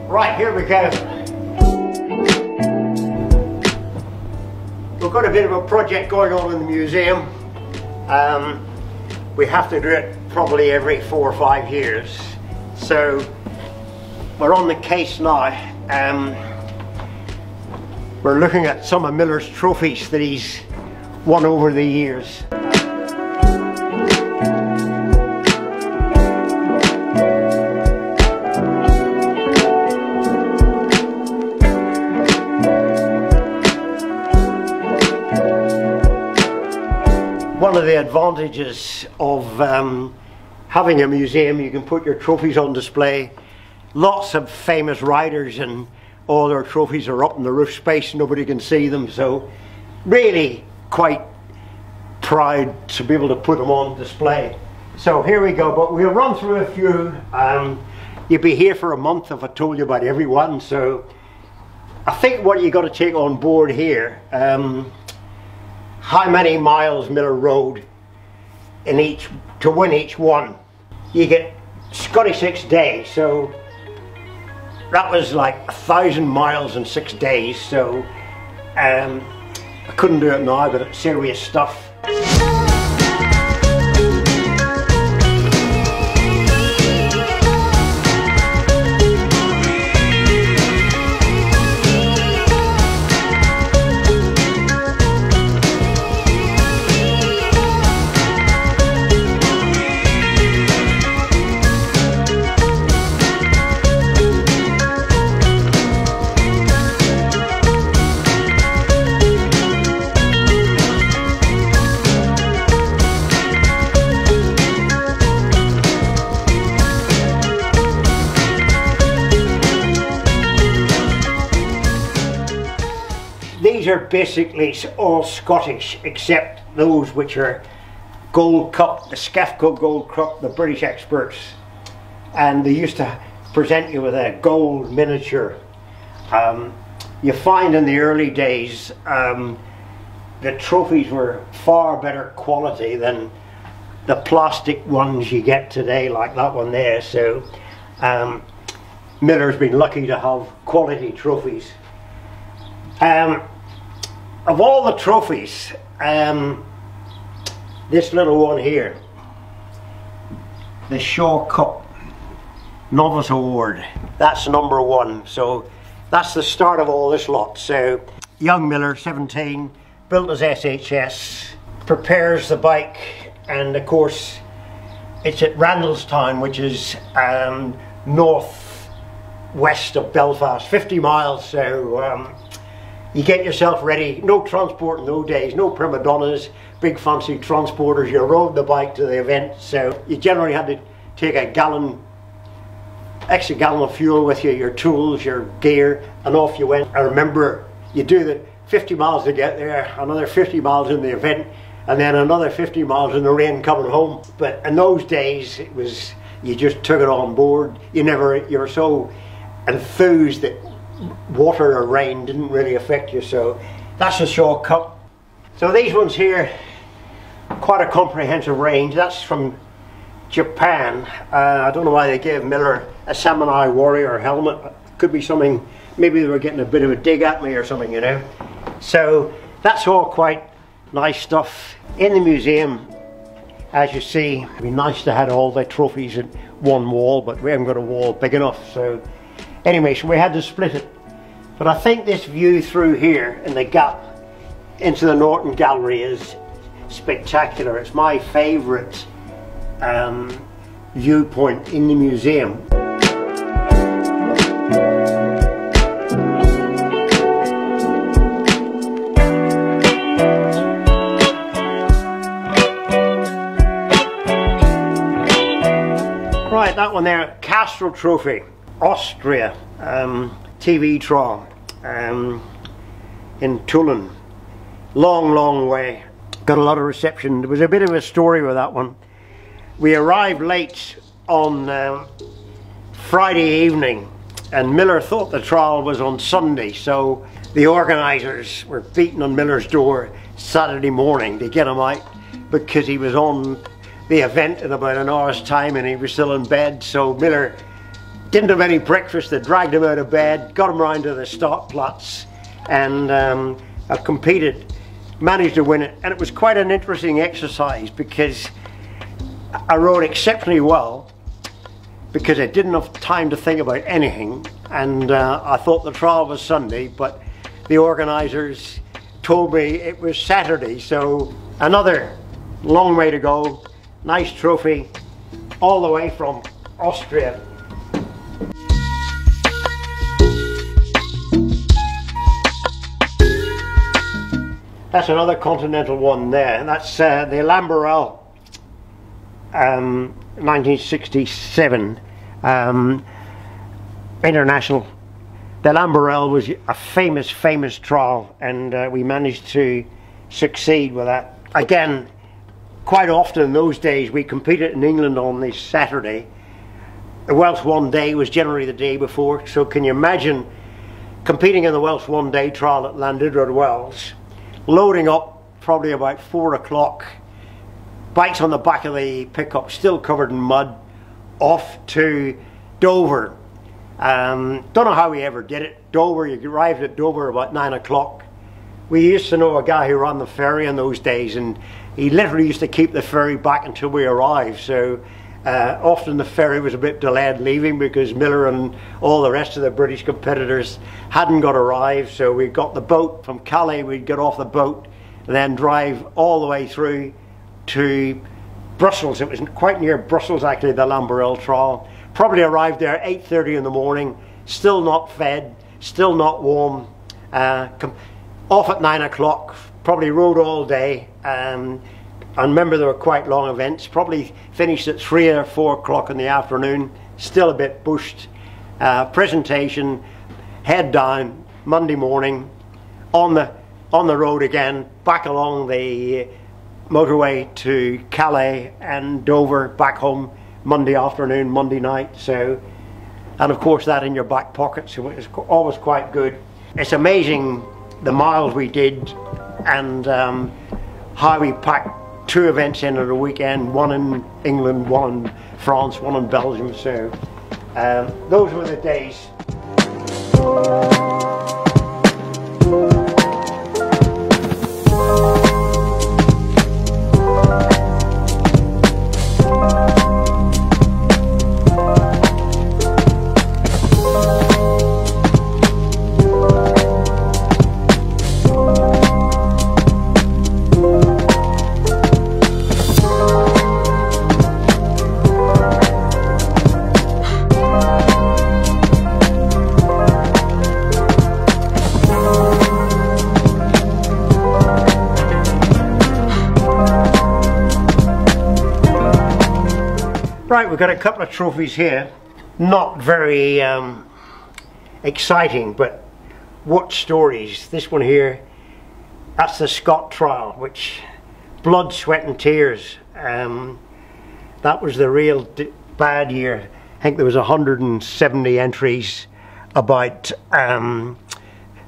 Right, here we go. We've got a bit of a project going on in the museum. We have to do it probably every 4 or 5 years. So we're on the case now. We're looking at some of Miller's trophies that he's won over the years. One of the advantages of having a museum, you can put your trophies on display. Lots of famous riders and all their trophies are up in the roof space, nobody can see them, so really quite proud to be able to put them on display. So here we go, but we'll run through a few. You'd be here for a month if I told you about everyone, so I think what you got to take on board here, how many miles Miller rode in each to win each one. You get 6 days, so that was like 1,000 miles in 6 days. So I couldn't do it now, but it's serious stuff. These are basically all Scottish, except those which are gold cup, the Scafco gold cup, the British experts. And they used to present you with a gold miniature. You find in the early days the trophies were far better quality than the plastic ones you get today, like that one there. So Miller's been lucky to have quality trophies. Of all the trophies, this little one here, the Shaw Cup Novice Award, that's #1. So that's the start of all this lot. So young Miller, 17, built his SHS, prepares the bike, and of course it's at Randalstown, which is north west of Belfast, 50 miles. So you get yourself ready. No transport in those days, no prima donnas, big fancy transporters. You rode the bike to the event, so you generally had to take a extra gallon of fuel with you, your tools, your gear, and off you went. I remember you do the 50 miles to get there, another 50 miles in the event, and then another 50 miles in the rain coming home. But in those days, it was, you just took it on board. You were so enthused that water or rain didn't really affect you. So that's the Shaw Cup. So these ones here, quite a comprehensive range. That's from Japan. I don't know why they gave Miller a samurai warrior helmet. Could be something, maybe they were getting a bit of a dig at me or something, you know. So that's all quite nice stuff. In the museum, as you see, it'd be nice to have all the trophies at one wall, but we haven't got a wall big enough. So anyway, so we had to split it. But I think this view through here in the gap into the Norton Gallery is spectacular. It's my favourite viewpoint in the museum. Right, that one there, Castle Trophy, Austria. TV draw in Tulln. Long way. Got a lot of reception. There was a bit of a story with that one. We arrived late on Friday evening, and Miller thought the trial was on Sunday, so the organisers were beating on Miller's door Saturday morning to get him out, because he was on the event in about an hour's time and he was still in bed. So Miller Didn't have any breakfast. They dragged him out of bed, got him round to the startplatz, and I competed, managed to win it, and it was quite an interesting exercise because I rode exceptionally well because I didn't have time to think about anything, and I thought the trial was Sunday, but the organisers told me it was Saturday, so another long way to go. Nice trophy all the way from Austria. That's another continental one there. That's the Lamberel 1967 international. The Lamberel was a famous trial, and we managed to succeed with that. Again, quite often in those days we competed in England on this Saturday. The Welsh One Day was generally the day before, so can you imagine competing in the Welsh One Day trial at Llandudrod Wells, loading up probably about 4 o'clock, bikes on the back of the pickup still covered in mud, off to Dover. Don't know how we ever did it. Dover, you arrived at Dover about 9 o'clock. We used to know a guy who ran the ferry in those days, and he literally used to keep the ferry back until we arrived, so often the ferry was a bit delayed leaving because Miller and all the rest of the British competitors hadn't got arrived. So we got the boat from Calais, we'd get off the boat and then drive all the way through to Brussels. It was quite near Brussels actually, the Lamberel trial. Probably arrived there at 8:30 in the morning, still not fed, still not warm, off at 9 o'clock, probably rode all day. I remember there were quite long events, probably finished at 3 or 4 o'clock in the afternoon, still a bit bushed. Presentation, head down, Monday morning, on the road again, back along the motorway to Calais and Dover, back home Monday afternoon, Monday night. So, and of course that in your back pocket, so it was always quite good. It's amazing the miles we did, and how we packed 2 events in at a weekend, one in England, one in France, one in Belgium. So those were the days. Right, we've got a couple of trophies here. Not very exciting, but what stories. This one here, that's the Scott trial, which blood, sweat and tears. That was the real bad year. I think there was 170 entries, about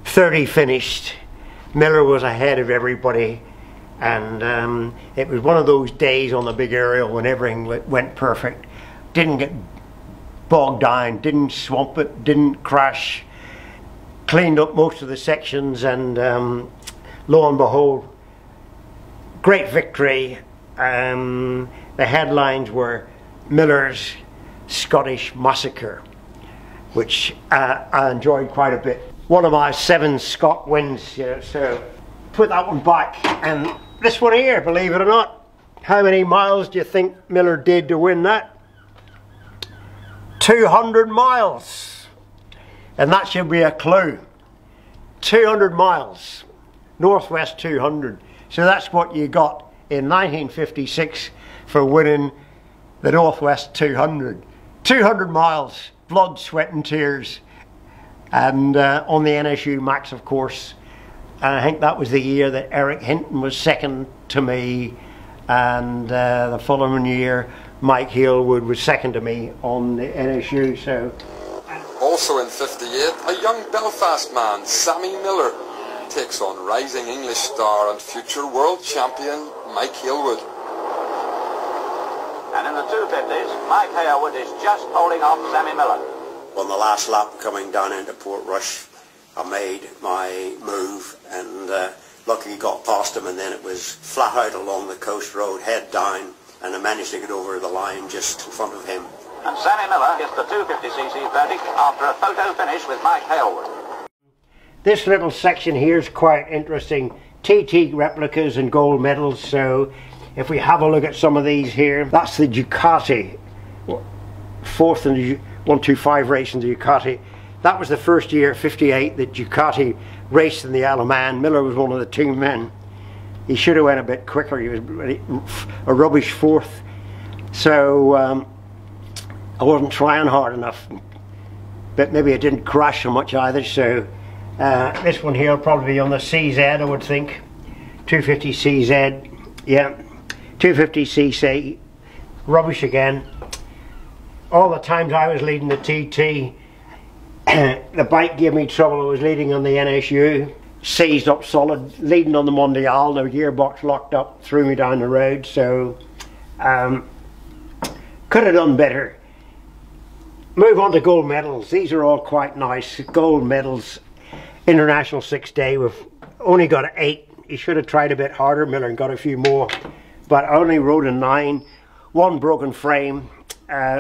30 finished. Miller was ahead of everybody. And it was one of those days on the big aerial when everything went perfect. Didn't get bogged down, didn't swamp it, didn't crash. Cleaned up most of the sections, and lo and behold, great victory. The headlines were Miller's Scottish Massacre, which I enjoyed quite a bit. One of my 7 Scott wins, you know, so put that one back. And this one here, believe it or not, how many miles do you think Miller did to win that? 200 miles. And that should be a clue. 200 miles. Northwest 200. So that's what you got in 1956 for winning the Northwest 200. 200 miles, blood, sweat and tears. And on the NSU Max, of course. I think that was the year that Eric Hinton was second to me, and the following year Mike Halewood was second to me on the NSU. So, also in '58, a young Belfast man, Sammy Miller, takes on rising English star and future world champion Mike Halewood. And in the 250s, Mike Halewood is just holding off Sammy Miller. on the last lap coming down into Portrush, I made my move and luckily got past him, and then it was flat out along the coast road, head down, and I managed to get over the line just in front of him. And Sammy Miller gets the 250cc verdict after a photo finish with Mike Hailwood. This little section here is quite interesting. TT replicas and gold medals. So if we have a look at some of these here, that's the Ducati, fourth in the 125 race in the Ducati. That was the first year, 58, that Ducati raced in the Isle of Man. Miller was one of the two men. He should have went a bit quicker. He was a rubbish fourth. So I wasn't trying hard enough, but maybe I didn't crash so much either. So this one here will probably be on the CZ, I would think. 250 CZ, yeah, 250 CC, rubbish again. All the times I was leading the TT, the bike gave me trouble. I was leading on the NSU, seized up solid, leading on the Mondial, the gearbox locked up, threw me down the road. So could have done better. Move on to gold medals. These are all quite nice. Gold medals, International 6-day. We've only got 8. You should have tried a bit harder, Miller, and got a few more. But I only rode a 9. One broken frame,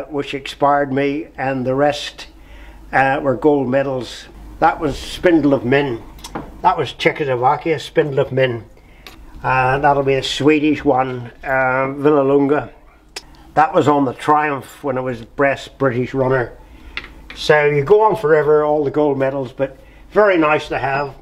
which expired me, and the rest were gold medals. That was Spindle of Min. That was Czechoslovakia, Spindle of Min. That'll be a Swedish one, Villalunga. That was on the Triumph when it was best British runner. So you go on forever, all the gold medals, but very nice to have.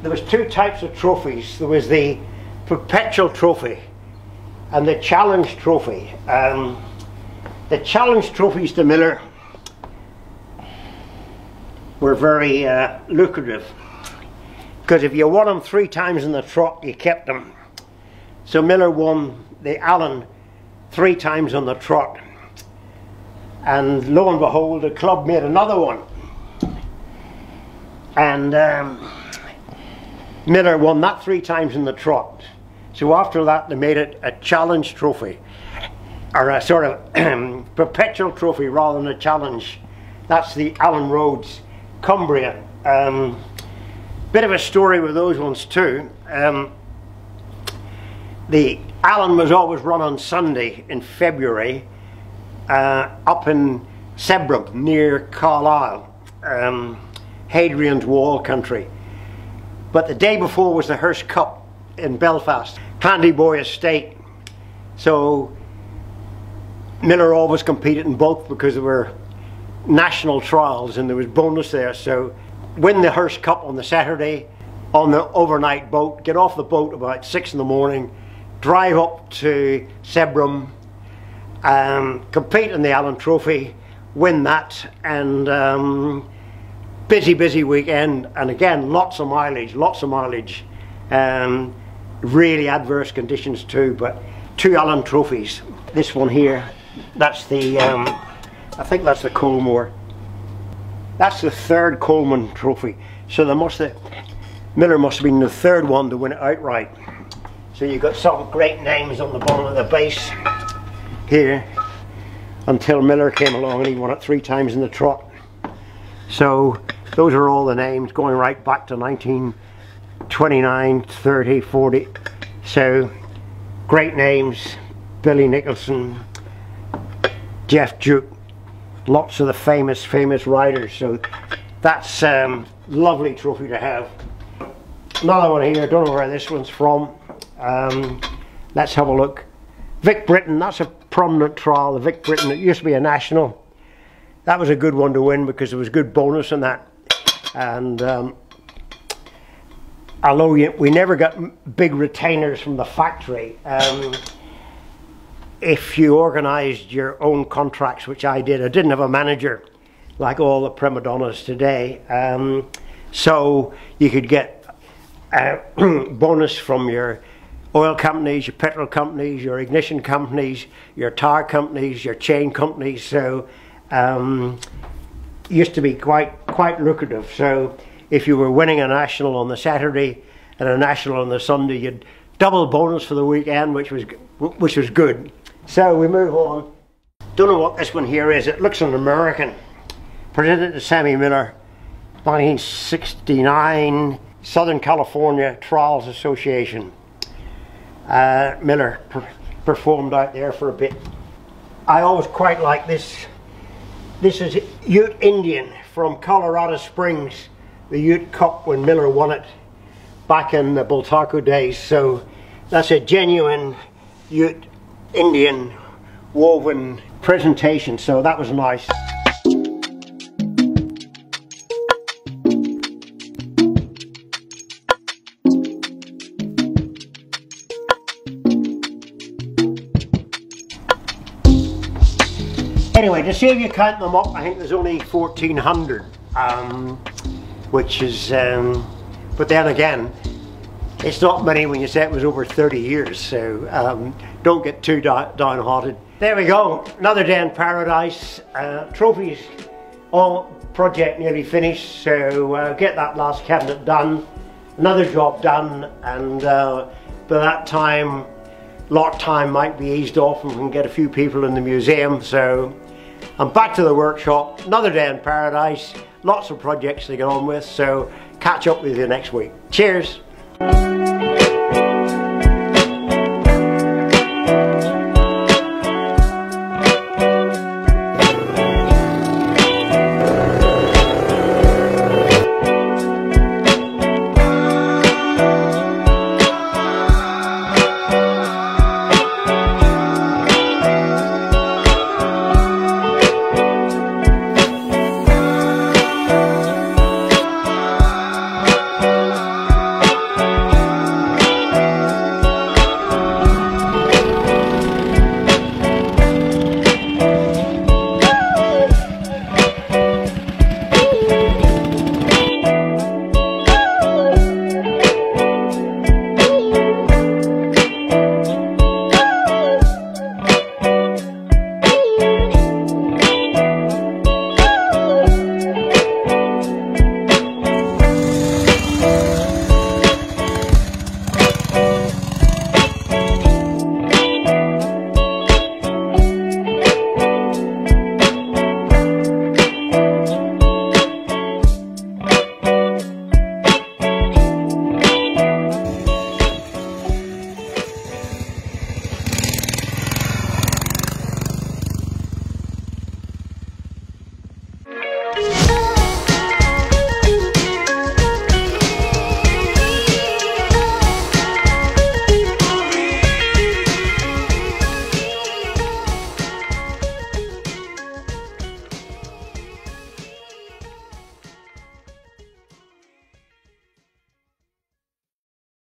There was 2 types of trophies. There was the Perpetual Trophy and the Challenge Trophy. The Challenge Trophies to Miller were very lucrative, because if you won them 3 times in the trot, you kept them. So Miller won the Allen 3 times on the trot, and lo and behold, the club made another one, and Miller won that 3 times in the trot. So after that, they made it a Challenge Trophy, or a sort of Perpetual Trophy rather than a Challenge. That's the Allen Roads, Cumbria. Bit of a story with those ones too. The Allen was always run on Sunday in February up in Sebrum near Carlisle, Hadrian's Wall country. But the day before was the Hearst Cup in Belfast, Clandyboy Estate. So Miller always competed in both because there were national trials and there was bonus there. So win the Hearst Cup on the Saturday on the overnight boat, get off the boat about 6 in the morning, drive up to Sebrum, compete in the Allen Trophy, win that, and busy weekend, and again lots of mileage, really adverse conditions too, but 2 Allen Trophies. This one here, that's the I think that's the Colemore. That's the 3rd Coleman Trophy. So Miller must have been the 3rd one to win it outright. So you've got some great names on the bottom of the base here, until Miller came along and he won it 3 times in the trot. So those are all the names going right back to 1929, 30, 40. So great names: Billy Nicholson, Jeff Duke, lots of the famous riders. So that's lovely trophy to have. Another one here, I don't know where this one's from. Let's have a look. Vic Britton, that's a prominent trial. The Vic Britton, it used to be a national. That was a good one to win because there was good bonus in that. And although we never got big retainers from the factory, if you organised your own contracts, which I didn't have a manager like all the prima donnas today, so you could get bonus from your oil companies, your petrol companies, your ignition companies, your tire companies, your chain companies. So used to be quite lucrative. So if you were winning a national on the Saturday and a national on the Sunday, you'd double bonus for the weekend, which was good. So we move on. Don't know what this one here is. It looks an American. Presented to Sammy Miller, 1969, Southern California Trials Association. Miller performed out there for a bit. I always quite like this. This is Ute Indian from Colorado Springs, the Ute Cup when Miller won it back in the Bultaco days. So that's a genuine Ute Indian woven presentation, so that was nice. Anyway, to see if you count them up, I think there's only 1,400, which is, but then again, it's not many when you say it was over 30 years, so don't get too downhearted. There we go, another day in paradise. Trophies, all project nearly finished, so get that last cabinet done, another job done, and by that time, lot time might be eased off and we can get a few people in the museum. So I'm back to the workshop, another day in paradise, lots of projects to get on with, so catch up with you next week. Cheers!